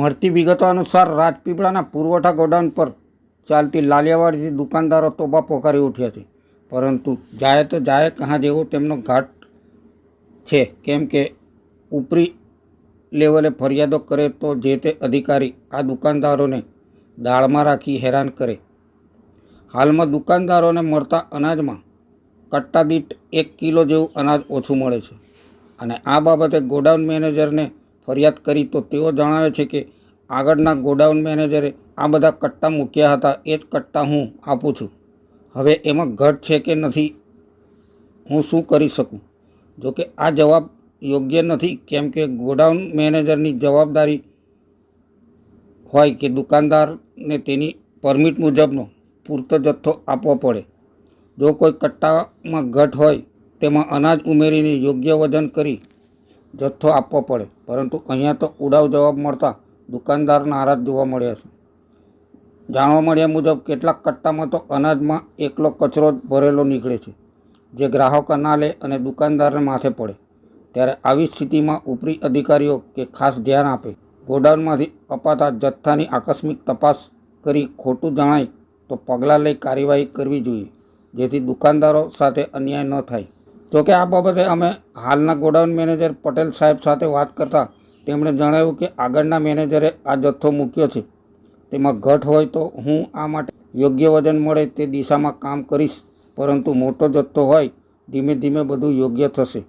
મળતી વિગતો અનુસાર રાજપીપળાના પુરવઠા ગોડાઉન પર ચાલતી લાલિયાવાડીથી દુકાનદારો તોબા પોકારી ઉઠ્યા છે, પરંતુ જાય તો જાય કહાં જેવો તેમનો ઘાટ છે, કેમ કે ઉપરી લેવલે ફરિયાદો કરે તો જે તે અધિકારી આ દુકાનદારોને દાળમાં રાખી હેરાન કરે। હાલમાં દુકાનદારોને મળતા અનાજમાં કટ્ટા દીઠ 1 કિલો જેવું અનાજ ઓછું મળે છે અને આ બાબતે ગોડાઉન મેનેજરને ફરિયાદ કરી તો તેઓ જણાવે છે કે આગળના ગોડાઉન મેનેજરે આ બધા કટ્ટા મૂક્યા હતા, એ જ કટ્ટા હું આપું છું। હવે એમાં ઘટ છે કે નથી, હું શું કરી શકું? જોકે આ જવાબ યોગ્ય નથી, કેમ કે ગોડાઉન મેનેજરની જવાબદારી હોય કે દુકાનદારને તેની પરમિટ મુજબનો પૂરતો જથ્થો આપવો પડે। જો કોઈ કટ્ટામાં ઘટ હોય તેમાં અનાજ ઉમેરીને યોગ્ય વજન કરી જથ્થો આપવો પડે, પરંતુ અહીંયા તો ઉડાવ જવાબ મળતા દુકાનદાર નારાજ જોવા મળ્યા છે। જાણવા મળ્યા મુજબ કેટલાક કટ્ટામાં તો અનાજમાં એકલો કચરો જ ભરેલો નીકળે છે, જે ગ્રાહકો ના લે અને દુકાનદારને માથે પડે। ત્યારે આવી સ્થિતિમાં ઉપરી અધિકારીઓ કે ખાસ ધ્યાન આપે, ગોડાઉનમાંથી અપાતા જથ્થાની આકસ્મિક તપાસ કરી ખોટું જણાય તો પગલાં લઈ કાર્યવાહી કરવી જોઈએ, જેથી દુકાનદારો સાથે અન્યાય ન થાય। જોકે આ બાબતે અમે હાલના ગોડાઉન મેનેજર પટેલ સાહેબ સાથે વાત કરતાં તેમણે જણાવ્યું કે આગળના મેનેજરે આ જથ્થો મૂક્યો છે, તેમાં ઘટ હોય તો હું આ માટે યોગ્ય વજન મળે તે દિશામાં કામ કરીશ, પરંતુ મોટો જથ્થો હોય ધીમે ધીમે બધું યોગ્ય થશે।